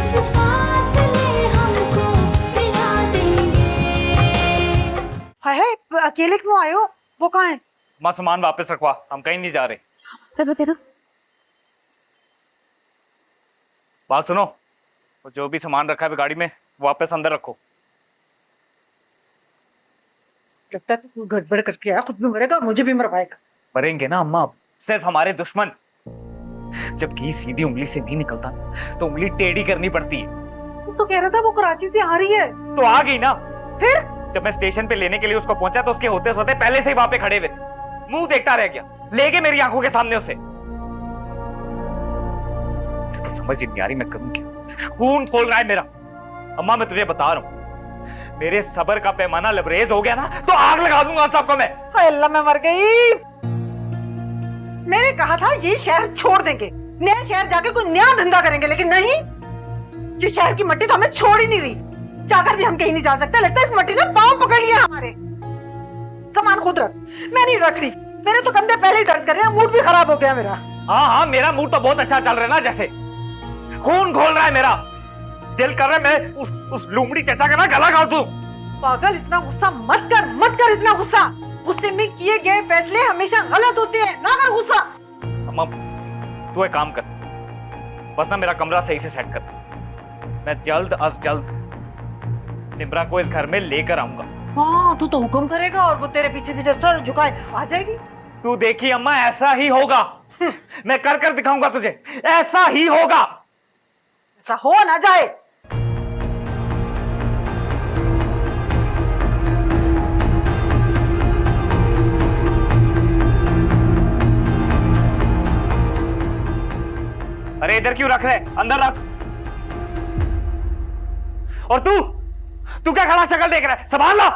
कुछ फासले हमको मिला देंगे। हाय हाय, अकेले क्यों आए हो? वो कहाँ है? माँ सामान वापस रखवा, हम कहीं नहीं जा रहे। चलो तेरा बात सुनो, वो जो भी सामान रखा है गाड़ी में वापस अंदर रखो। लगता है तू गड़बड़ करके आया, खुद भी मरेगा मुझे भी मरवाएगा। मरेंगे ना अम्मा, सिर्फ हमारे दुश्मन। जब घी सीधी उंगली से नहीं निकलता तो उंगली टेढ़ी करनी पड़ती है। तू तो कह रहा था वो कराची से आ रही है। तो आ गई ना। फिर जब मैं स्टेशन पे लेने के लिए उसको पहुंचा तो उसके होते सोते पहले से ही वहां पे खड़े हुए, मुंह देखता रह गया, ले गए मेरी आंखों के सामने उसे। तो समझ ही नहीं आ रही मैं करूं क्या। खून खोल रहा है मेरा। अम्मा मैं तुझे बता रहा हूं, मेरे सब्र का पैमाना लबरेज हो गया ना तो आग लगा दूंगा सबको मैं। हाय अल्लाह, मैं मर गई। मैंने कहा था ये शहर छोड़ देंगे, नए शहर जाके कोई नया धंधा करेंगे, लेकिन नहीं, जिस शहर की मट्टी तो हमें छोड़ ही नहीं रही। जाकर भी हम कहीं नहीं जा सकते। लगता है इस मट्टी ने पांव पकड़ लिया हमारे। सामान खुद रख, मैं नहीं रख रही। मेरे तो कंधे पहले ही दर्द कर रहे हैं, मूड भी खराब हो गया मेरा। हाँ हाँ, मेरा मूड तो बहुत अच्छा चल रहा है ना, जैसे खून खोल रहा है मेरा। दिल कर रहा है मैं उस लूमड़ी चचा का ना गला काट दूं। पागल, इतना गुस्सा मत कर इतना गुस्सा। गुस्से में किए गए फैसले हमेशा गलत होते हैं, ना कर गुस्सा। अम्मा तू एक काम कर, बस ना मेरा कमरा सही से सेट कर। मैं जल्द अज जल्द निम्रा को इस घर में लेकर आऊंगा। हाँ, तू तो हुक्म करेगा और वो तेरे पीछे पीछे सर झुकाए आ जाएगी। तू देखी अम्मा, ऐसा ही होगा। मैं कर कर दिखाऊंगा तुझे, ऐसा ही होगा। ऐसा हो ना जाए। अरे इधर क्यों रख रहे, अंदर रख। और तू क्या खड़ा शक्ल देख रहा है, संभाल ला।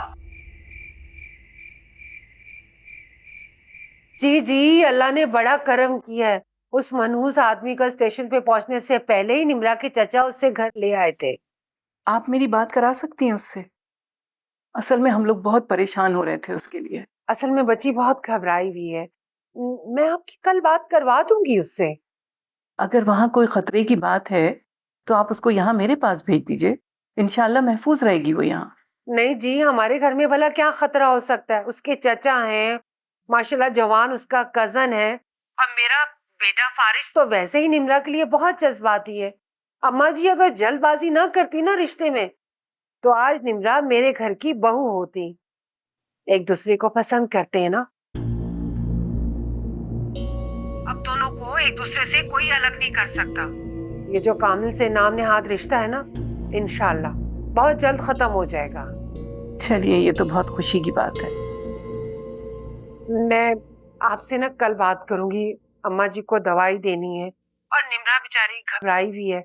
जी जी, अल्लाह ने बड़ा करम किया है। उस मनहूस आदमी का स्टेशन पे पहुंचने से पहले ही निम्रा के चचा उससे घर ले आए थे। आप मेरी बात करा सकती हैं उससे? असल में हम लोग बहुत परेशान हो रहे थे उसके लिए। असल में बच्ची बहुत घबराई हुई है। मैं आपकी कल बात करवा दूंगी उससे। अगर वहां कोई खतरे की बात है तो आप उसको यहाँ मेरे पास भेज दीजिए, इंशाल्लाह महफूज रहेगी वो यहाँ। नहीं जी, हमारे घर में भला क्या खतरा हो सकता है। उसके चचा हैं, माशाल्लाह जवान उसका कजन है। अब मेरा बेटा फारिस तो वैसे ही निम्रा के लिए बहुत जज्बाती है। अम्मा जी अगर जल्दबाजी ना करती ना रिश्ते में, तो आज निम्रा मेरे घर की बहू होती। एक दूसरे को पसंद करते हैं ना। अब दोनों को एक दूसरे से कोई अलग नहीं कर सकता। ये जो कामिल से नाम नेहाद रिश्ता है ना, इंशाल्लाह बहुत जल्द खत्म हो जाएगा। चलिए, ये तो बहुत खुशी की बात है। मैं आपसे ना कल बात करूंगी। अम्मा जी को दवाई देनी है और निम्रा बेचारी घबराई हुई है।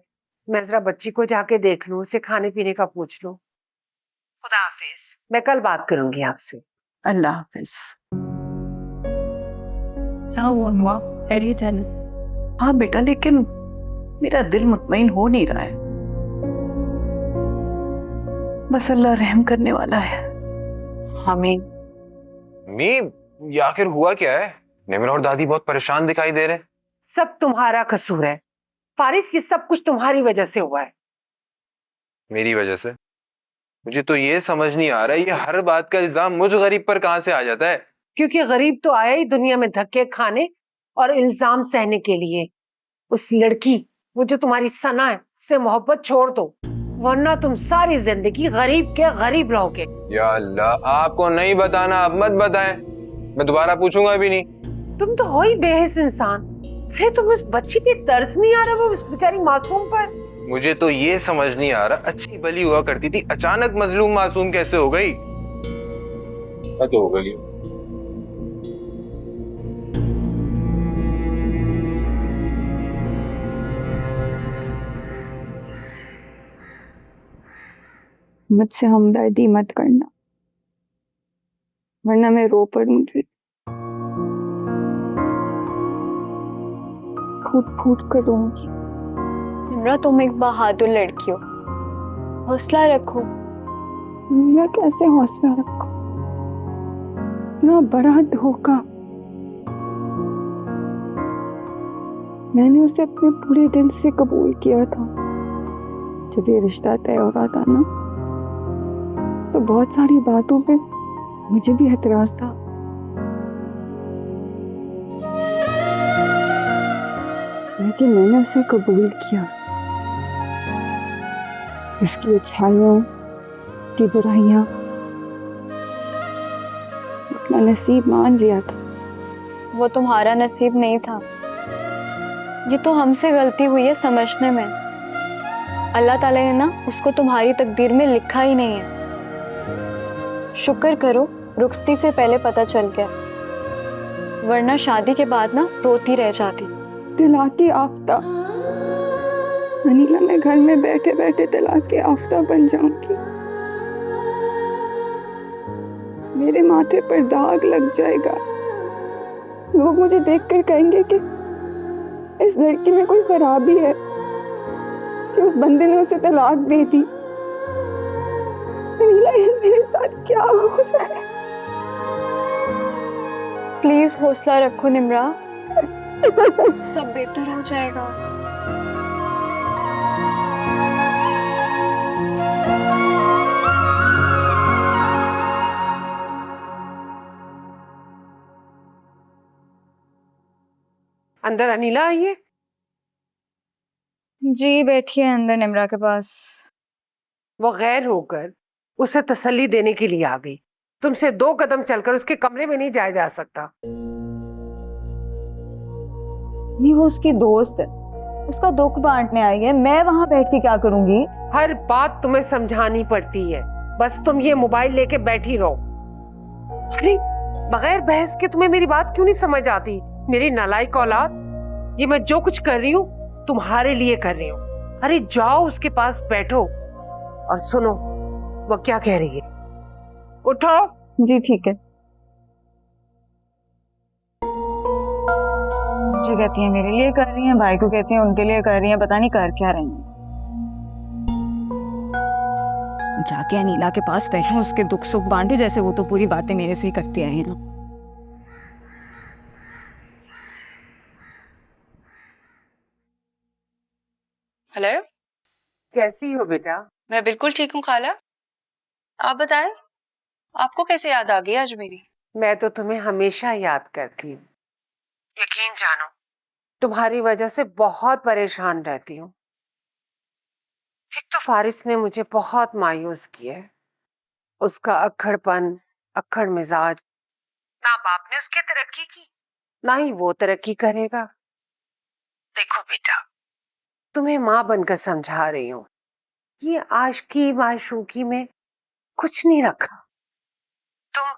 मैं जरा बच्ची को जाके देख लूं, उसे खाने पीने का पूछ लूं। खुदा हाफिज, मैं कल बात करूंगी आपसे। अल्लाह हाफिज। क्या हुआ माँ? खैरियत है ना? हाँ बेटा, लेकिन मेरा दिल मुतमईन हो नहीं रहा है। बस अल्लाह रहम करने वाला है। आमीन। मी, ये आखिर हुआ क्या है? निम्रा और दादी बहुत परेशान दिखाई दे रहे हैं। सब तुम्हारा कसूर है फारिस, की सब कुछ तुम्हारी वजह से हुआ है। मेरी वजह से? मुझे तो ये समझ नहीं आ रहा है, ये हर बात का इल्जाम मुझ गरीब पर कहां से आ जाता है? क्योंकि गरीब तो आया ही दुनिया में धक्के खाने और इल्जाम सहने के लिए। उस लड़की, वो जो तुम्हारी सना है, उससे मोहब्बत छोड़ दो, वरना तुम सारी जिंदगी गरीब के गरीब रहोगे। या अल्लाह, आपको नहीं बताना, अब मत बताएं, मैं दोबारा पूछूंगा भी नहीं। तुम तो हो ही बेहिस इंसान। अरे तुम उस बच्ची पे तरस नहीं आ रहा, वो उस बेचारी मासूम पर? मुझे तो ये समझ नहीं आ रहा, अच्छी भली हुआ करती थी, अचानक मजलूम मासूम कैसे हो गई? तो हो गई। मुझसे हमदर्दी मत करना, वरना मैं रो पड़ूंगी। फूट फूट कर रोऊंगी। निम्रा, तुम एक बहादुर लड़की हो, हौसला रखो। निम्रा, कैसे हौसला रखो? इतना बड़ा धोखा। मैंने उसे अपने पूरे दिल से कबूल किया था, जब ये रिश्ता तय हो रहा था ना, तो बहुत सारी बातों पे मुझे भी एतराज था। लेकिन मैंने उसे कबूल किया। उसकी अच्छाइयाँ, उसकी बुराइयाँ अपना नसीब मान लिया था। वो तुम्हारा नसीब नहीं था, ये तो हमसे गलती हुई है समझने में। अल्लाह ताला ने ना उसको तुम्हारी तकदीर में लिखा ही नहीं है। शुक्र करो रुखसती से पहले पता चल गया, वरना शादी के बाद ना रोती रह जाती। तलाक़ी आफ्ता, अनीला, मैं घर में बैठे बैठे तलाक़ी आफ्ता बन जाऊंगी। मेरे माथे पर दाग लग जाएगा। लोग मुझे देखकर कहेंगे कि इस लड़की में कोई खराबी है कि उस बंदे ने उसे तलाक दे दी। अनीला, ये मेरे साथ क्या हो रहा है? प्लीज हौसला रखो निम्रा, सब बेहतर हो जाएगा। अंदर अनिला आई है। जी बैठिए अंदर निम्रा के पास। वो गैर होकर उसे तसल्ली देने के लिए आ गई। तुमसे 2 कदम चलकर उसके कमरे में नहीं जाया जा सकता। नहीं, वो उसकी दोस्त है, उसका दुख बांटने आई है। मैं वहां बैठ के क्या करूंगी? हर बात तुम्हें समझानी पड़ती है, बस तुम ये मोबाइल लेके बैठी रहो। अरे बगैर बहस के तुम्हें मेरी बात क्यों नहीं समझ आती? मेरी नालायक औलाद, ये मैं जो कुछ कर रही हूँ तुम्हारे लिए कर रही हूँ। अरे जाओ उसके पास बैठो और सुनो वो क्या कह रही है। उठो। जी ठीक है। मुझे कहती है मेरे लिए कर रही हैं, भाई को कहती हैं उनके लिए कर रही हैं, पता नहीं कर क्या रही हैं। जाके अनीला के पास बैठे उसके दुख सुख बांटो, जैसे वो तो पूरी बातें मेरे से ही करती आई है ना। हेलो, कैसी हो बेटा? मैं बिल्कुल ठीक हूँ खाला। आप बताएं, आपको कैसे याद आ गई आज मेरी? मैं तो तुम्हें हमेशा याद करती हूँ। यकीन जानो तुम्हारी वजह से बहुत परेशान रहती हूँ। एक तो फारिस ने मुझे बहुत मायूस किया है। उसका अक्खड़पन, अक्खड़ मिजाज, ना बाप ने उसकी तरक्की की ना ही वो तरक्की करेगा। देखो बेटा, तुम्हें माँ बनकर समझा रही हूँ, ये आशिकी माशूकी में कुछ नहीं रखा। तुम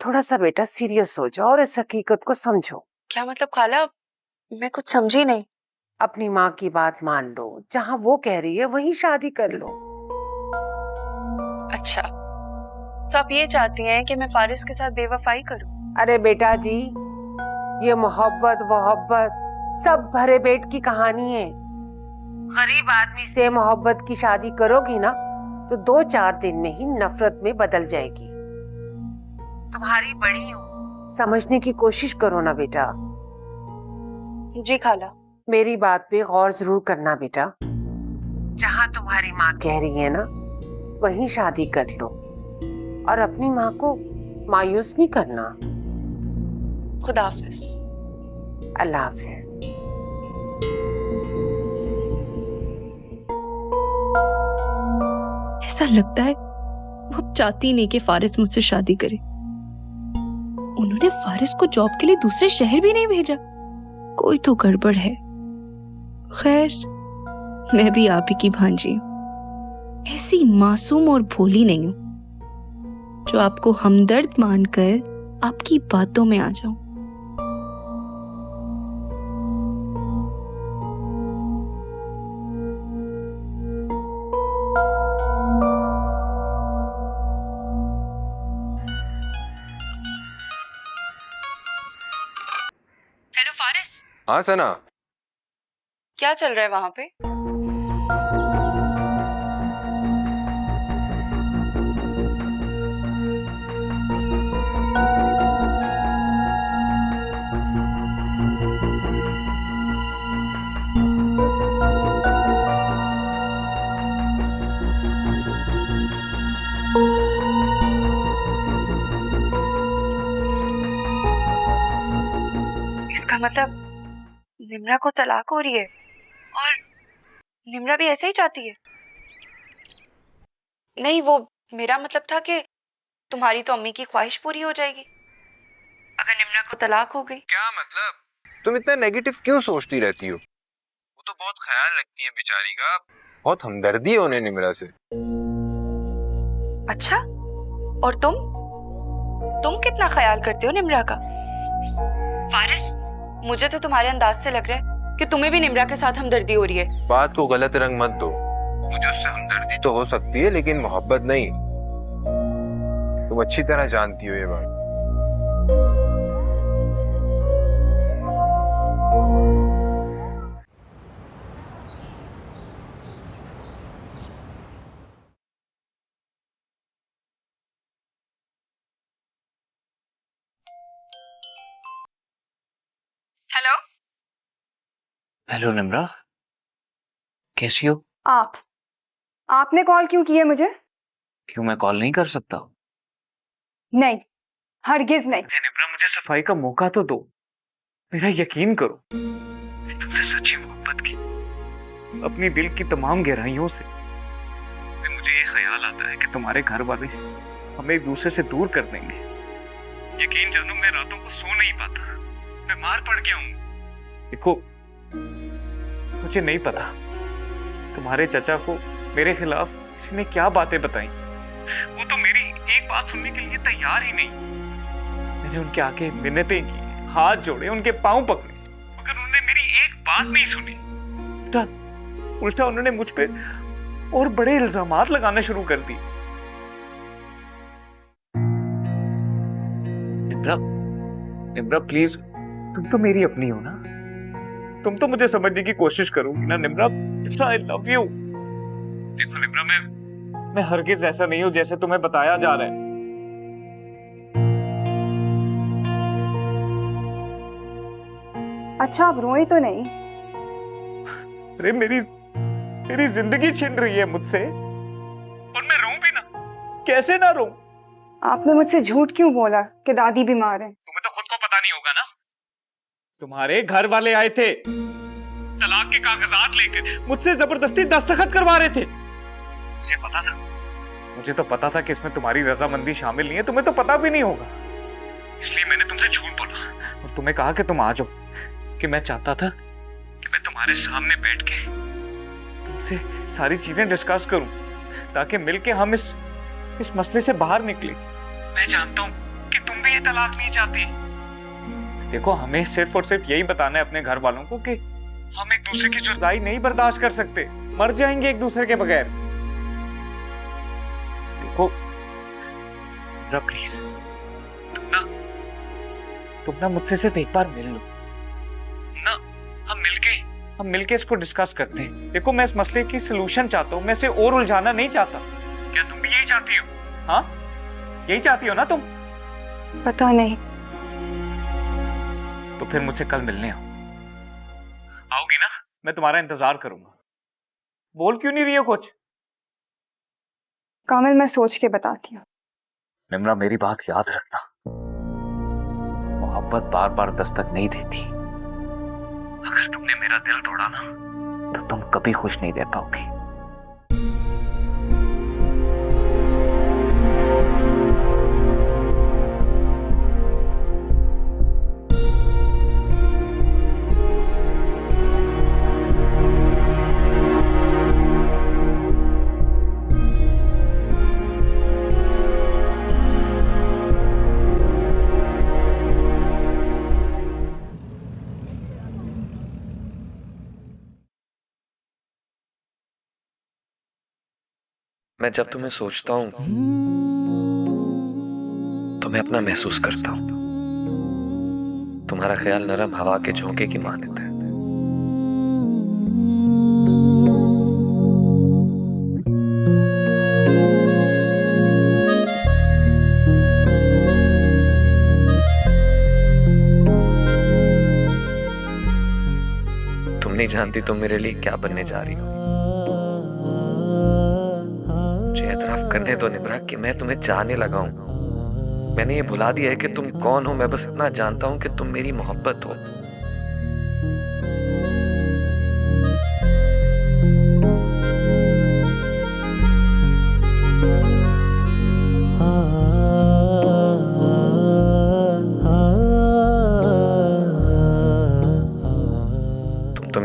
थोड़ा सा बेटा सीरियस हो जाओ और इस हकीकत को समझो। क्या मतलब खाला? मैं कुछ समझी नहीं। अपनी माँ की बात मान लो, जहाँ वो कह रही है वहीं शादी कर लो। अच्छा, तो आप ये चाहती हैं कि मैं फारिस के साथ बेवफाई करूं? अरे बेटा जी, ये मोहब्बत वोहब्बत सब भरे पेट की कहानी है। गरीब आदमी से मोहब्बत की शादी करोगी ना तो 2-4 दिन में ही नफरत में बदल जाएगी। तुम्हारी बड़ी हूँ, समझने की कोशिश करो ना बेटा। जी खाला। मेरी बात पे गौर जरूर करना बेटा। जहाँ तुम्हारी माँ कह रही है ना वहीं शादी कर लो और अपनी माँ को मायूस नहीं करना। खुदा हाफिज। अल्लाह हाफिज। ऐसा लगता है वो अब चाहती नहीं कि फारिस मुझसे शादी करे। उन्होंने फारिस को जॉब के लिए दूसरे शहर भी नहीं भेजा। कोई तो गड़बड़ है। खैर, मैं भी आप ही की भांजी हूं, ऐसी मासूम और भोली नहीं हूं जो आपको हमदर्द मानकर आपकी बातों में आ जाऊं। हेलो फारिस। हाँ सना, क्या चल रहा है वहां पे? इसका मतलब निम्रा को तलाक हो रही है और निम्रा भी ऐसे ही चाहती है? नहीं, वो मेरा मतलब था कि तुम्हारी तो अम्मी की ख्वाहिश पूरी हो जाएगी अगर निम्रा को तलाक हो गई। क्या मतलब? तुम इतना नेगेटिव क्यों सोचती रहती हो? वो तो बहुत ख्याल रखती है बेचारी का, बहुत हमदर्दी है उन्हें निम्रा से। अच्छा, और तुम कितना ख्याल करते हो निम्रा का? फारिस, मुझे तो तुम्हारे अंदाज से लग रहा है कि तुम्हें भी निम्रा के साथ हमदर्दी हो रही है। बात को गलत रंग मत दो। मुझे उससे हमदर्दी तो हो सकती है लेकिन मोहब्बत नहीं। तुम अच्छी तरह जानती हो ये बात। हेलो। हेलो निम्रा, कैसी हो? आपने कॉल क्यों किया मुझे? क्यों, मैं कॉल नहीं कर सकता? नहीं, हरगिज नहीं। निम्रा, मुझे सफाई का मौका तो दो। मेरा यकीन करो, मैंने तुमसे सच्ची मोहब्बत की, अपनी दिल की तमाम गहराइयों से। मुझे ये ख्याल आता है कि तुम्हारे घर वाले हमें एक दूसरे से दूर कर देंगे। यकीन जानो, मैं रातों को सो नहीं पाता, मैं बीमार पड़ गया हूँ। देखो, मुझे नहीं पता तुम्हारे चचा को मेरे खिलाफ किसी ने क्या बातें बताई। वो तो मेरी एक बात सुनने के लिए तैयार ही नहीं। मैंने उनके आगे मिन्नतें की, हाथ जोड़े, उनके पांव पकड़े, मगर उन्होंने मेरी एक बात नहीं सुनी। उल्टा उन्होंने मुझ पे और बड़े इल्जामात लगाना शुरू कर दिए। निम्रा प्लीज, तुम तो मेरी अपनी हो ना, तुम तो मुझे समझने की कोशिश करोगी ना निम्रा? I love you. देखो निम्रा, मैं हरगिज ऐसा नहीं हूं जैसे तुम्हें बताया जा रहा है। अच्छा, आप रोए तो नहीं? अरे मेरी जिंदगी छिन रही है मुझसे, और मैं रोऊं भी ना? कैसे ना रोऊं? आपने मुझसे झूठ क्यों बोला कि दादी बीमार है? तुम्हें तो खुद को पता नहीं होगा ना। तुम्हारे घर वाले आए थे तलाक के कागजात लेकर, मुझसे जबरदस्ती दस्तखत करवा रहे थे। मुझे तो पता था कि इसमें तुम्हारी रजामंदी शामिल नहीं है। तुम्हें तो पता भी नहीं होगा, इसलिए मैंने तुमसे झूठ बोला और तुम्हें कहा कि तुम आ जाओ, कि मैं चाहता था कि मैं तुम्हारे सामने बैठ के तुमसे सारी चीजें डिस्कस करूं, ताकि मिलके हम इस मसले से बाहर निकले। मैं जानता हूं कि तुम भी ये तलाक नहीं चाहती। देखो, हमें सिर्फ और सिर्फ यही बताना है अपने घर वालों को कि हम एक दूसरे की जुदाई नहीं बर्दाश्त कर सकते, मर जाएंगे एक दूसरे के बगैर। देखो प्लीज, तुम ना मुझसे सिर्फ एक बार मिल लो ना। हम मिलके इसको डिस्कस करते हैं। देखो, मैं इस मसले की सलूशन चाहता हूँ, मैं इसे और उलझाना नहीं चाहता। क्या तुम भी यही चाहती हो? हाँ, यही चाहती हो ना तुम? पता नहीं। तो फिर मुझसे कल मिलने आओगी ना? मैं तुम्हारा इंतजार करूंगा। बोल क्यों नहीं रही हो कुछ? कामिल, मैं सोच के बताती हूँ। निम्रा, मेरी बात याद रखना, मोहब्बत बार बार दस्तक नहीं देती। अगर तुमने मेरा दिल तोड़ा ना, तो तुम कभी खुश नहीं रह पाओगी। मैं जब तुम्हें सोचता हूँ तो मैं अपना महसूस करता हूँ। तुम्हारा ख्याल नरम हवा के झोंके की मानता है। तुम नहीं जानती तुम मेरे लिए क्या बनने जा रही हो। करने दो निम्रा कि मैं तुम्हें चाहने लगा हूं। मैंने ये भुला दिया है कि तुम कौन हो। मैं बस इतना जानता हूं कि तुम मेरी मोहब्बत हो।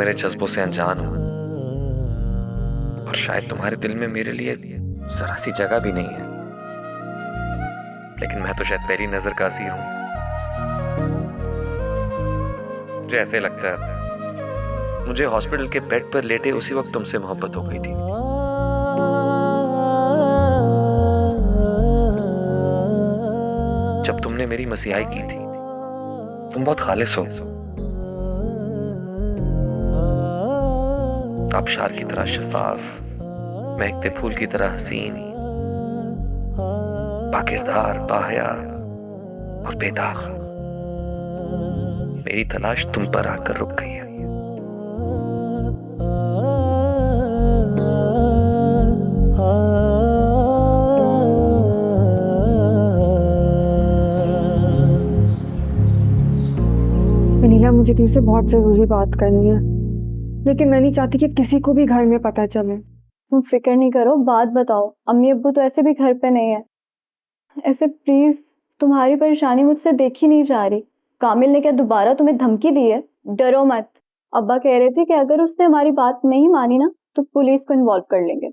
तुम्हारे जज्बों से अनजान हूं और शायद तुम्हारे दिल में मेरे लिए जरा सी जगह भी नहीं है, लेकिन मैं तो शायद पहली नजर का असीर हूं। मुझे ऐसे लगता है मुझे हॉस्पिटल के बेड पर लेटे उसी वक्त तुमसे मोहब्बत हो गई थी। जब तुमने मेरी मसीहाई की थी। तुम बहुत खालिस हो, आबशार की तरह शफाफ, महकते फूल की तरह हसीन, बाकिरदार, बाहया और बेदाग। मेरी तलाश तुम पर आकर रुक गई है। अनीला, मुझे तुमसे बहुत जरूरी बात करनी है, लेकिन मैं नहीं चाहती कि किसी को भी घर में पता चले। तुम फिक्र नहीं करो, बात बताओ। अम्मी अब्बू तो ऐसे भी घर पे नहीं है। ऐसे प्लीज, तुम्हारी परेशानी मुझसे देखी नहीं जा रही। कामिल ने क्या दोबारा तुम्हें धमकी दी है? डरो मत। अब्बा कह रहे थे कि अगर उसने हमारी बात नहीं मानी ना तो पुलिस को इन्वॉल्व कर लेंगे।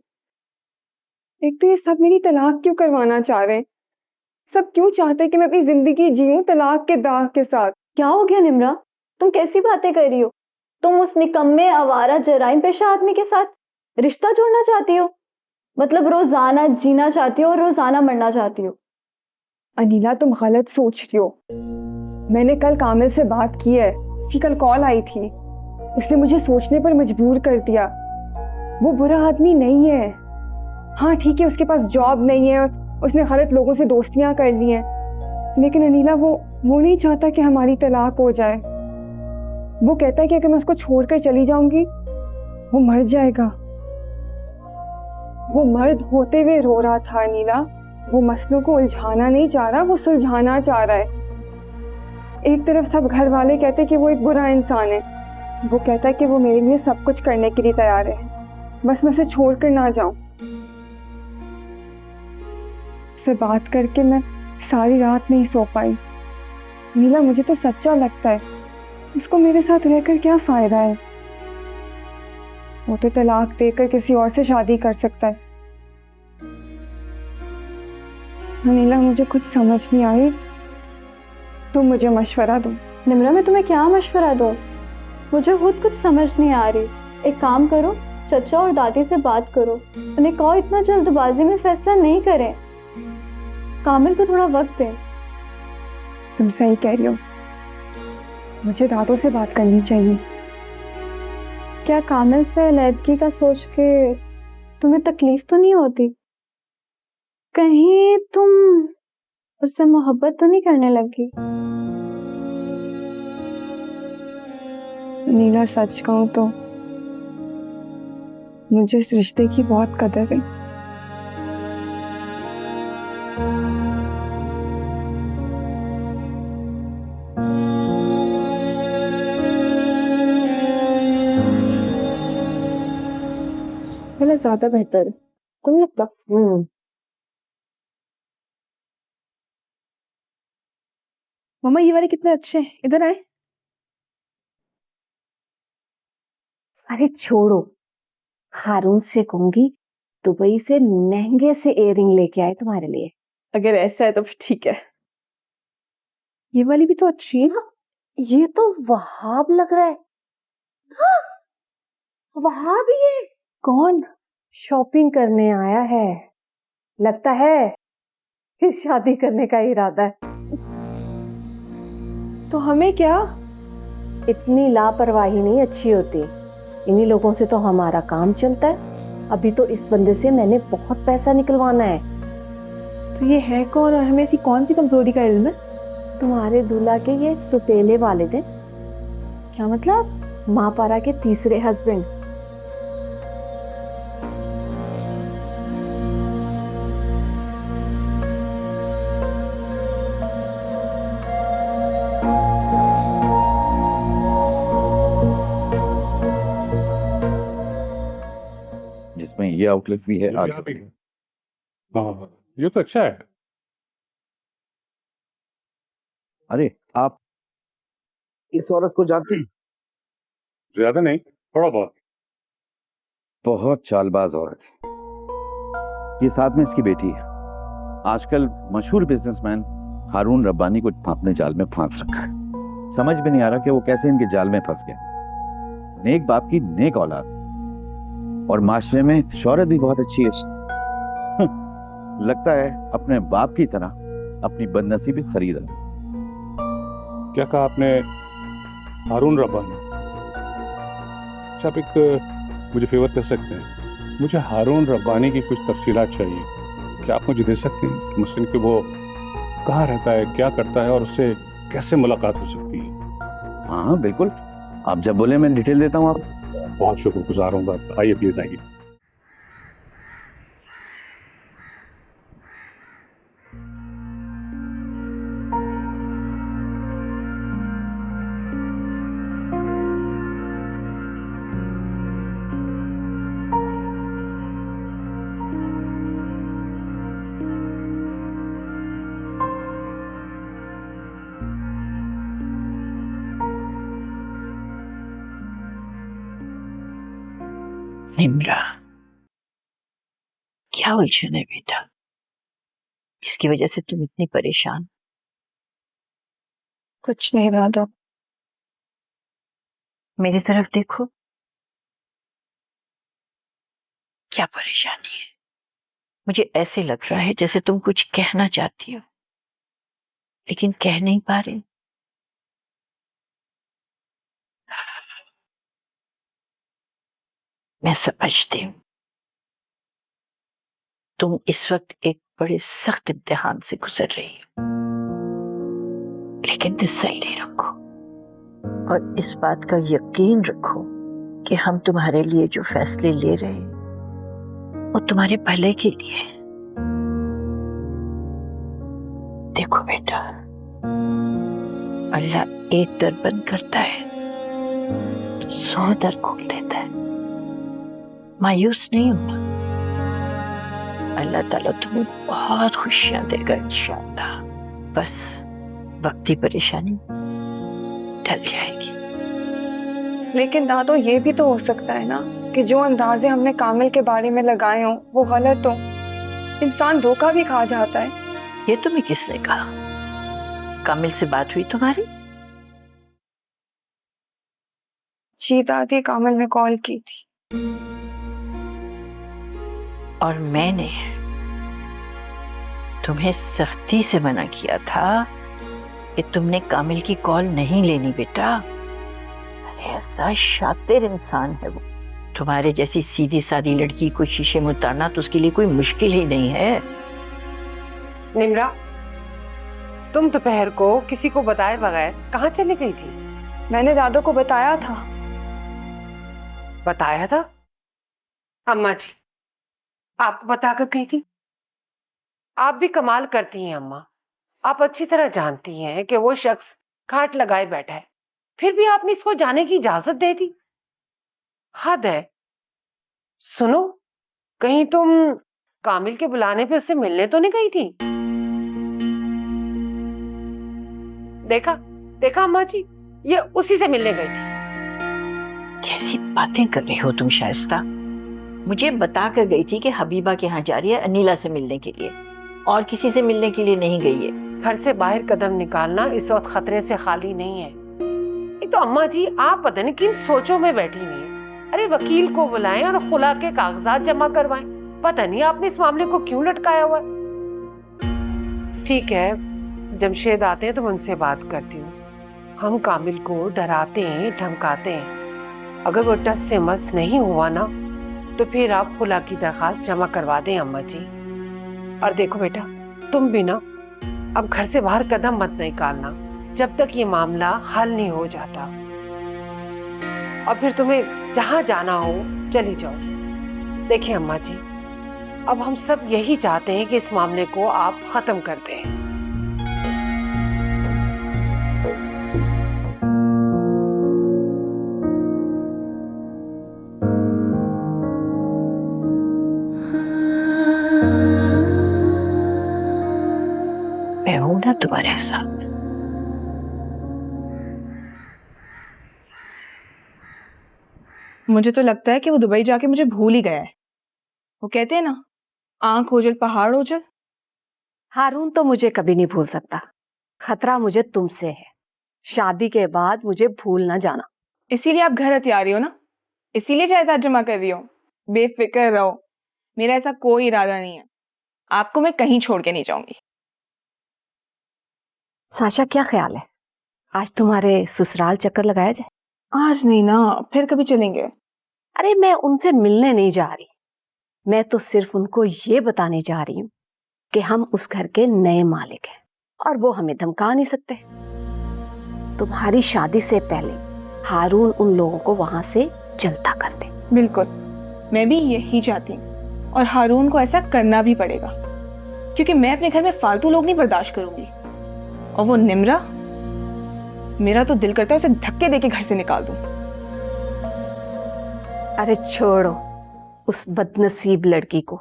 एक तो ये सब मेरी तलाक क्यों करवाना चाह रहे हैं? सब क्यों चाहते हैं कि मैं अपनी जिंदगी जीऊं तलाक के दाग के साथ? क्या हो गया निम्रा? तुम कैसी बातें कर रही हो? तुम उस निकम्मे आवारा जराइम पेशा आदमी के साथ रिश्ता जोड़ना चाहती हो? मतलब रोजाना जीना चाहती हो और रोजाना मरना चाहती हो? अनीला, तुम गलत सोच रही हो। मैंने कल कामिल से बात की है, उसकी कल कॉल आई थी। उसने मुझे सोचने पर मजबूर कर दिया। वो बुरा आदमी नहीं है। हाँ ठीक है, उसके पास जॉब नहीं है और उसने गलत लोगों से दोस्तियां कर ली हैं, लेकिन अनीला वो नहीं चाहता कि हमारी तलाक हो जाए। वो कहता है कि अगर मैं उसको छोड़कर चली जाऊंगी वो मर जाएगा। वो मर्द होते हुए रो रहा था अनीला। वो मसलों को उलझाना नहीं चाह रहा, वो सुलझाना चाह रहा है। एक तरफ सब घर वाले कहते हैं कि वो एक बुरा इंसान है, वो कहता है कि वो मेरे लिए सब कुछ करने के लिए तैयार है, बस मैं उसे छोड़कर ना जाऊं। उससे बात करके मैं सारी रात नहीं सो पाई। नीला, मुझे तो सच्चा लगता है, उसको मेरे साथ रहकर क्या फायदा है? वो तो तलाक देकर किसी और से शादी कर सकता है। नीला, मुझे कुछ समझ नहीं आई, तुम मुझे मशवरा दो। निम्रा, मैं तुम्हें क्या मशवरा दूं? मुझे खुद कुछ समझ नहीं आ रही। एक काम करो, चचा और दादी से बात करो, उन्हें कहो इतना जल्दबाजी में फैसला नहीं करें, कामिल को थोड़ा वक्त दें। तुम सही कह रही हो, मुझे दादों से बात करनी चाहिए। क्या कामिल से अलहदगी का सोच के तुम्हें तकलीफ तो नहीं होती? कहीं तुम उससे मोहब्बत तो नहीं करने लगी? नीला, सच कहूं तो मुझे इस रिश्ते की बहुत कदर है। पहले ज्यादा बेहतर है, कौन लगता? मम्मा ये वाले कितने अच्छे हैं, इधर आए। अरे छोड़ो, हारून से कहूंगी दुबई से महंगे से इयररिंग लेके आए तुम्हारे लिए। अगर ऐसा है तो फिर ठीक है। ये वाली भी तो अच्छी है। ये तो वहाब लग रहा है। हाँ, वहाब ये कौन? शॉपिंग करने आया है, लगता है फिर शादी करने का इरादा है। तो हमें क्या? इतनी लापरवाही नहीं अच्छी होती, इन्हीं लोगों से तो हमारा काम चलता है। अभी तो इस बंदे से मैंने बहुत पैसा निकलवाना है। तो ये है कौन और हमें ऐसी कौन सी कमजोरी का इल्म है? तुम्हारे दूल्हा के ये सुपेले वाले थे। क्या मतलब? माँ पारा के तीसरे हस्बैंड। जिसमें ये आउटलेट भी है आगे। हाँ, ये तो अच्छा है। अरे आप इस औरत को जानते हैं? ज्यादा नहीं, थोड़ा बहुत। बहुत चालबाज औरत है। ये साथ में इसकी बेटी है। आजकल मशहूर बिजनेसमैन हारून रब्बानी को अपने जाल में फांस रखा है। समझ में नहीं आ रहा कि वो कैसे इनके जाल में फंस गए। नेक बाप की नेक औलाद और माशरे में शोहरत भी बहुत अच्छी है। लगता है अपने बाप की तरह अपनी बदनसीबी खरीदा। क्या कहा आपने? हारून रब्बानी? अच्छा, आप एक मुझे फेवर कर सकते हैं? मुझे हारून रब्बानी की कुछ तफसीलात चाहिए। क्या आप मुझे दे सकते हैं कि मसलन कि वो कहाँ रहता है, क्या करता है और उससे कैसे मुलाकात हो सकती है? हाँ बिल्कुल, आप जब बोले मैं डिटेल देता हूँ। आप बहुत शुक्रगुजार हूँ। बात आइए, प्लीज आइए। निम्रा, क्या उलझन है बेटा जिसकी वजह से तुम इतनी परेशान? कुछ नहीं दादा। मेरी तरफ देखो। क्या परेशानी है? मुझे ऐसे लग रहा है जैसे तुम कुछ कहना चाहती हो लेकिन कह नहीं पा रही। मैं समझती हूँ तुम इस वक्त एक बड़े सख्त इम्तिहान से गुजर रही हो, लेकिन तसल्ली रखो और इस बात का यकीन रखो कि हम तुम्हारे लिए जो फैसले ले रहे हैं वो तुम्हारे भले के लिए है। देखो बेटा, अल्लाह एक दर बंद करता है तो 100 दर खोल देता है। मायूस नहीं होना, अल्लाह ताला तुम्हें बहुत खुशियां देगा इंशाअल्लाह। बस वक्ती परेशानी टल जाएगी। लेकिन दादो, ये भी तो हो सकता है ना कि जो अंदाजे हमने कामिल के बारे में लगाए हों वो गलत हो। इंसान धोखा भी खा जाता है। ये तुम्हें किसने कहा? कामिल से बात हुई तुम्हारी? जी दादी, कामिल ने कॉल की थी। और मैंने तुम्हें सख्ती से मना किया था कि तुमने कामिल की कॉल नहीं लेनी बेटा। अरे ऐसा शातिर इंसान है वो। तुम्हारे जैसी सीधी सादी लड़की को शीशे में उतारना तो उसके लिए कोई मुश्किल ही नहीं है। निम्रा, तुम दोपहर को किसी को बताए बगैर कहाँ चली गई थी? मैंने दादो को बताया था। बताया था? अम्मा जी, आपको बताकर गई थी? आप भी कमाल करती हैं अम्मा। आप अच्छी तरह जानती हैं कि वो शख्स खाट लगाए बैठा है, फिर भी आपने इसको जाने की इजाजत दे दी। हद है। सुनो, कहीं तुम कामिल के बुलाने पे उससे मिलने तो नहीं गई थी? देखा देखा अम्मा जी, ये उसी से मिलने गई थी। कैसी बातें कर रही हो तुम शाइस्ता? मुझे बता कर गई थी कि हबीबा के यहाँ जा रही है अनीला से मिलने के लिए, और किसी से मिलने के लिए नहीं गई है। घर से बाहर कदम निकालना इस वक्त खतरे से खाली नहीं है। ये तो अम्मा जी आप पता नहीं किन सोचों में बैठी हुई हैं। अरे वकील को बुलाएं और खुला के कागजात जमा करवाएं। पता नहीं आपने इस मामले को क्यों लटकाया हुआ है। ठीक है, जमशेद आते हैं तो मैं उनसे बात करती हूँ। हम कामिल को डराते हैं, धमकाते हैं। अगर वो टस से मस नहीं हुआ ना तो फिर आप खुला की दरखास्त जमा करवा दें अम्मा जी। और देखो बेटा, तुम भी ना अब घर से बाहर कदम मत निकालना जब तक ये मामला हल नहीं हो जाता। और फिर तुम्हें जहां जाना हो चली जाओ। देखिए अम्मा जी, अब हम सब यही चाहते हैं कि इस मामले को आप खत्म कर दें। मैं हूं ना तुम्हारे साथ। मुझे तो लगता है कि वो दुबई जाके मुझे भूल ही गया है। वो कहते हैं ना, आंख ओझल पहाड़ ओझल। हारून तो मुझे कभी नहीं भूल सकता। खतरा मुझे तुमसे है। शादी के बाद मुझे भूल ना जाना। इसीलिए आप घर हथिया रही हो ना, इसीलिए जायदाद जमा कर रही हो। बेफिक्र रहो, मेरा ऐसा कोई इरादा नहीं है। आपको मैं कहीं छोड़ के नहीं जाऊंगी। साशा, क्या ख्याल है, आज तुम्हारे ससुराल चक्कर लगाया जाए? आज नहीं ना, फिर कभी चलेंगे। अरे मैं उनसे मिलने नहीं जा रही, मैं तो सिर्फ उनको ये बताने जा रही हूँ कि हम उस घर के नए मालिक हैं और वो हमें धमका नहीं सकते। तुम्हारी शादी से पहले हारून उन लोगों को वहां से जलता कर दे। बिल्कुल, मैं भी यही चाहती हूँ और हारून को ऐसा करना भी पड़ेगा, क्योंकि मैं अपने घर में फालतू लोग नहीं बर्दाश्त करूंगी। और वो निम्रा, मेरा तो दिल करता है उसे धक्के देके घर से निकाल दूं। अरे छोड़ो उस बदनसीब लड़की को,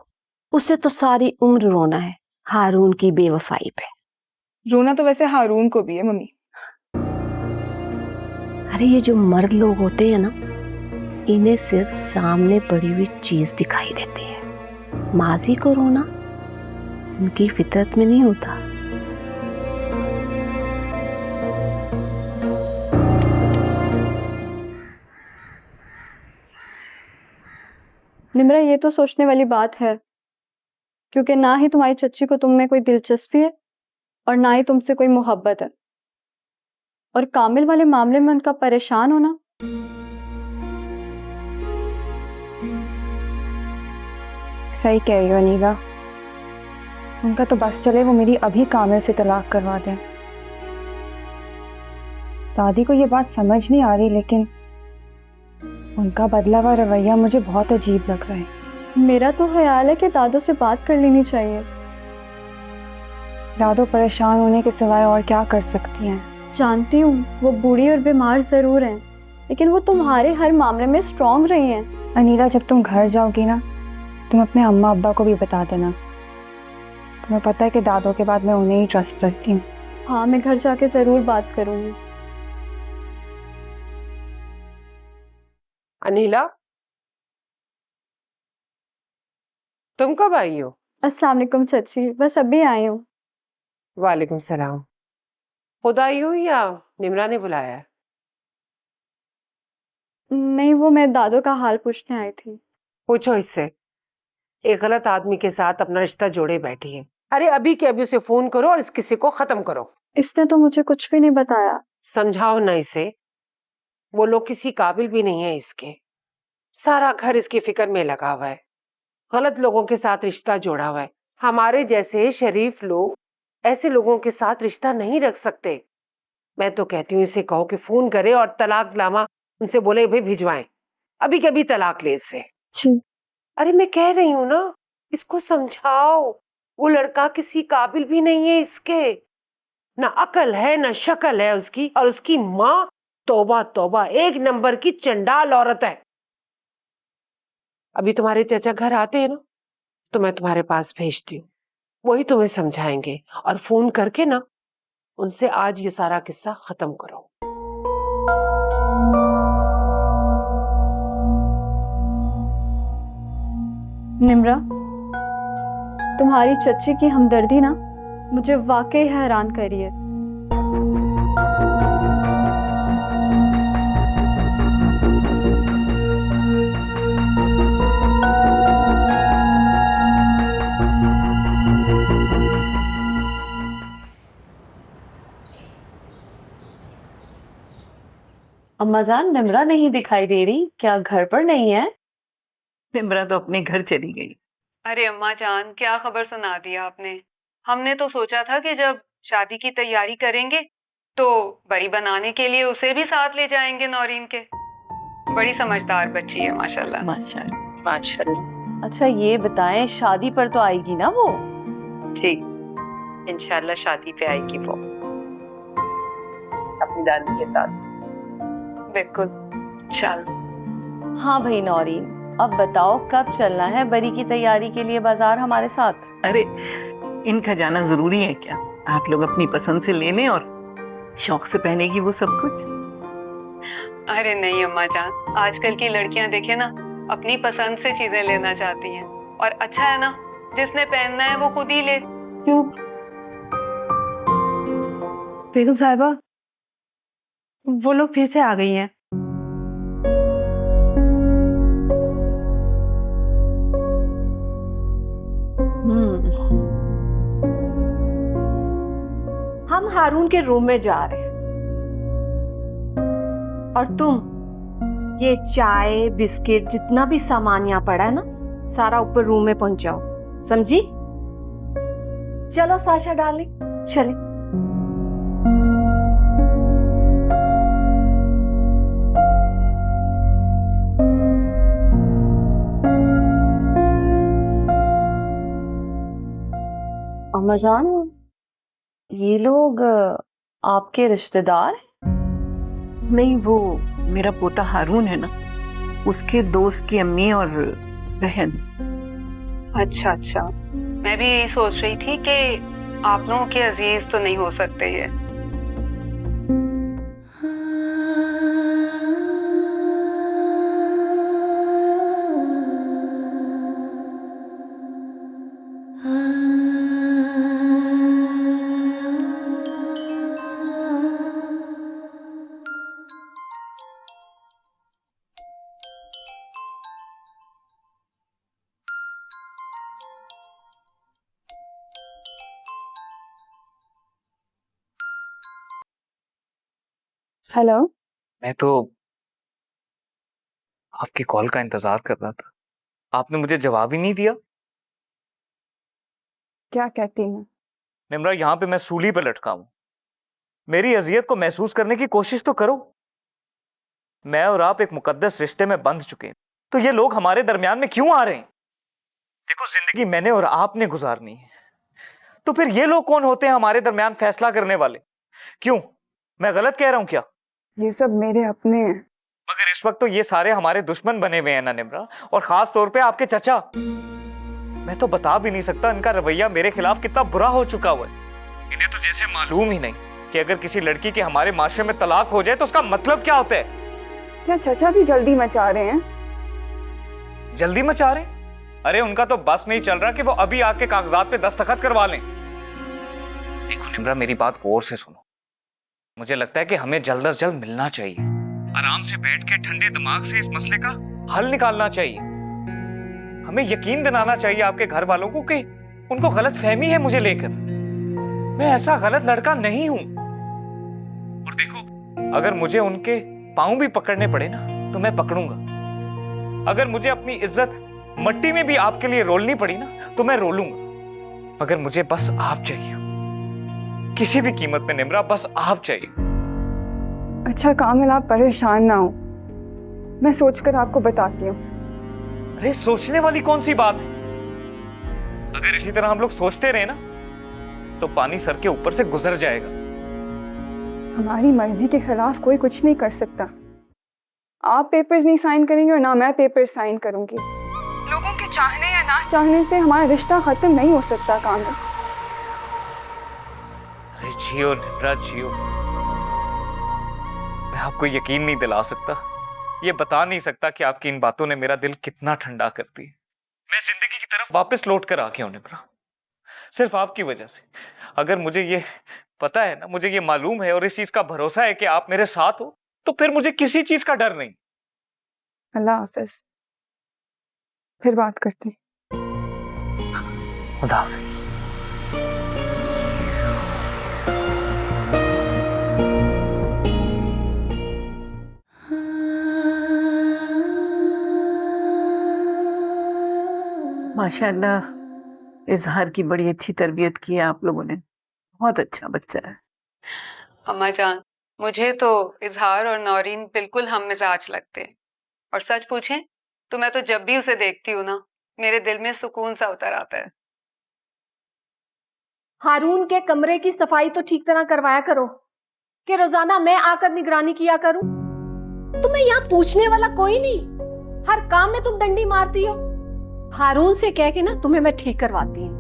उसे तो सारी उम्र रोना है हारून की बेवफाई पे। रोना तो वैसे हारून को भी है मम्मी। अरे ये जो मर्द लोग होते हैं ना, इन्हें सिर्फ सामने पड़ी हुई चीज दिखाई देती है। माजी को रोना उनकी फितरत में नहीं होता। निम्रा, ये तो सोचने वाली बात है, क्योंकि ना ही तुम्हारी चच्ची को तुम में कोई दिलचस्पी है और ना ही तुमसे कोई मोहब्बत है। और कामिल वाले मामले में उनका परेशान होना, सही कह रही हो अनीला। उनका तो बस चले वो मेरी अभी कामिल से तलाक करवा दें। दादी को ये बात समझ नहीं आ रही, लेकिन उनका बदला हुआ रवैया मुझे बहुत अजीब लग रहा है। मेरा तो ख्याल है कि दादो से बात कर लेनी चाहिए। दादो परेशान होने के सिवाय और क्या कर सकती हैं? जानती हूँ वो बूढ़ी और बीमार जरूर हैं, लेकिन वो तुम्हारे हर मामले में स्ट्रांग रही हैं। अनीला, जब तुम घर जाओगी ना, तुम अपने अम्मा अब्बा को भी बता देना। तुम्हें पता है कि दादो के बाद मैं उन्हें ही ट्रस्ट करती हूँ। हाँ, मैं घर जाके जरूर बात करूंगी। अनीला, तुम कब आई हो? अस्सलाम वालेकुम चाची, बस अभी आई हूँ। वालेकुम सलाम। खुद आई हो या निम्रा ने बुलाया है? नहीं, वो मैं दादो का हाल पूछने आई थी। पूछो इससे। एक गलत आदमी के साथ अपना रिश्ता जोड़े बैठी है। अरे अभी के अभी उसे फोन करो और इस किस्से को खत्म करो। इसने तो मुझे कुछ भी नहीं बताया। समझाओ ना इसे, वो लोग किसी काबिल भी नहीं है इसके। सारा घर इसकी फिक्र में लगा हुआ है, गलत लोगों के साथ रिश्ता जोड़ा हुआ है। हमारे जैसे शरीफ लोग ऐसे लोगों के साथ रिश्ता नहीं रख सकते। मैं तो कहती हूँ इसे कहो कि फोन करे और तलाकनामा उनसे बोले भाई भिजवाएं, अभी के अभी तलाक ले इससे। अरे मैं कह रही हूँ ना, इसको समझाओ। वो लड़का किसी काबिल भी नहीं है इसके, ना अकल है ना शक्ल है उसकी। और उसकी माँ तौबा तौबा एक नंबर की चंडाल औरत है। अभी तुम्हारे चाचा घर आते हैं ना, तो मैं तुम्हारे पास भेजती हूँ, वही तुम्हें समझाएंगे। और फोन करके ना उनसे आज ये सारा किस्सा खत्म करो। निम्रा, तुम्हारी चच्ची की हमदर्दी ना मुझे वाकई हैरान करी है। अम्मा जान, निम्रा नहीं दिखाई दे रही, क्या घर पर नहीं है? निम्रा तो अपने घर चली गई। अरे अम्मा जान, क्या खबर सुना दिया आपने। हमने तो सोचा था कि जब शादी की तैयारी करेंगे तो बरी बनाने के लिए उसे भी साथ ले जाएंगे नौरीन के। बड़ी समझदार बच्ची है माशाल्लाह। माशाल्लाह माशाल्लाह। अच्छा ये बताएं, शादी पर तो आएगी ना वो? जी, इंशाल्लाह शादी पे आएगी वो अपनी दादी के साथ। बिल्कुल। चल। हाँ भाई नौरीन, अब बताओ कब चलना है बरी की तैयारी के लिए बाजार हमारे साथ? अरे इनका जाना जरूरी है क्या? आप लोग अपनी पसंद से ले लें और शौक से पहनेगी वो सब कुछ। अरे नहीं अम्मा जान, आजकल की लड़कियां देखे ना अपनी पसंद से चीजें लेना चाहती हैं, और अच्छा है ना जिसने पहनना है वो खुद ही ले। क्यों बेगम साहिबा, वो लोग फिर से आ गई हैं। हम हारून के रूम में जा रहे हैं और तुम ये चाय बिस्किट जितना भी सामान यहाँ पड़ा है ना, सारा ऊपर रूम में पहुंचाओ, समझी? चलो साशा डार्लिंग, चले। अम्मा जान, ये लोग आपके रिश्तेदार हैं? नहीं, वो मेरा पोता हारून है ना, उसके दोस्त की अम्मी और बहन। अच्छा अच्छा, मैं भी यही सोच रही थी कि आप लोगों के अजीज तो नहीं हो सकते ये। हेलो। मैं तो आपकी कॉल का इंतजार कर रहा था, आपने मुझे जवाब ही नहीं दिया। क्या कहती हैं? निम्रा, यहाँ पे मैं सूली पे लटका हूं, मेरी अजियत को महसूस करने की कोशिश तो करो। मैं और आप एक मुकद्दस रिश्ते में बंध चुके हैं, तो ये लोग हमारे दरमियान में क्यों आ रहे हैं? देखो, जिंदगी मैंने और आपने गुजारनी है, तो फिर ये लोग कौन होते हैं हमारे दरमियान फैसला करने वाले? क्यों, मैं गलत कह रहा हूं क्या? ये सब मेरे अपने हैं। मगर इस वक्त तो ये सारे हमारे दुश्मन बने हुए हैं ना निम्रा, और खास तौर पे आपके चचा। मैं तो बता भी नहीं सकता इनका रवैया मेरे खिलाफ कितना बुरा हो चुका हुआ है। इन्हें तो जैसे मालूम ही नहीं कि अगर किसी लड़की के हमारे माशरे में तलाक हो जाए तो उसका मतलब क्या होता है। क्या चचा भी जल्दी मचा रहे हैं? जल्दी मचा रहे? अरे उनका तो बस नहीं चल रहा कि वो अभी आके कागजात पे दस्तखत करवा लें। देखो निम्रा, मेरी बात गौर से सुनो। मुझे लगता है कि हमें जल्द से जल्द मिलना चाहिए, आराम से बैठ के ठंडे दिमाग से इस मसले का हल निकालना चाहिए। हमें यकीन दिलाना चाहिए आपके घर वालों को कि उनको गलत फहमी है मुझे लेकर। मैं ऐसा गलत लड़का नहीं हूं। और देखो, अगर मुझे उनके पांव भी पकड़ने पड़े ना तो मैं पकड़ूंगा। अगर मुझे अपनी इज्जत मट्टी में भी आपके लिए रोलनी पड़ी ना तो मैं रोलूंगा। मगर मुझे बस आप चाहिए, किसी भी कीमत में निम्रा, बस आप चाहिए। अच्छा कामिल, आप परेशान ना हो, मैं सोचकर आपको बताती हूँ। अरे सोचने वाली कौन सी बात है? अगर इसी तरह हम लोग सोचते रहे ना तो पानी सर के ऊपर से गुजर जाएगा। हमारी मर्जी के खिलाफ कोई कुछ नहीं कर सकता। आप पेपर्स नहीं साइन करेंगे और ना मैं पेपर साइन करूंगी। लोगों के चाहने या ना चाहने से हमारा रिश्ता खत्म नहीं हो सकता कामिल। अरे जियो निम्रा, जियो। मैं आपको यकीन नहीं दिला सकता, ये बता नहीं सकता कि आपकी इन बातों ने मेरा दिल कितना ठंडा कर दिया। मैं जिंदगी की तरफ वापस लौट कर आ गया हूं निम्रा, सिर्फ आपकी वजह से। अगर मुझे ये पता है ना, मुझे ये मालूम है और इस चीज का भरोसा है कि आप मेरे साथ हो, तो फिर मुझे किसी चीज का डर नहीं। अल्लाह हाफिज, फिर बात करते हैं। खुदा हाफिज। माशाल्लाह, इजहार की बड़ी अच्छी तरबियत की है आप लोगों ने, बहुत अच्छा बच्चा है। अम्मा जान, मुझे तो इजहार और नौरीन बिल्कुल हम मिजाज लगते हैं, और सच पूछें तो मैं तो जब भी उसे देखती हूँ ना, मेरे दिल में सुकून सा उतर आता है। हारून के कमरे की सफाई तो ठीक तरह करवाया करो, कि रोजाना मैं आकर निगरानी किया करूं। तुम्हें यहाँ पूछने वाला कोई नहीं, हर काम में तुम डंडी मारती हो। हारून से कह के ना तुम्हें मैं ठीक करवाती हूँ।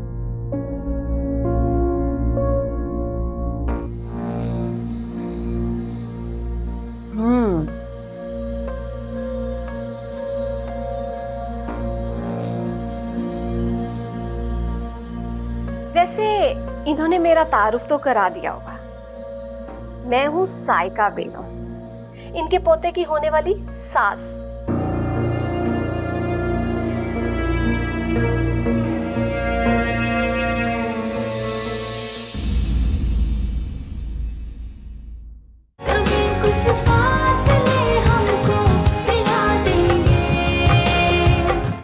इन्होंने मेरा तारुफ तो करा दिया होगा। मैं हूँ साइका बेगम, इनके पोते की होने वाली सास।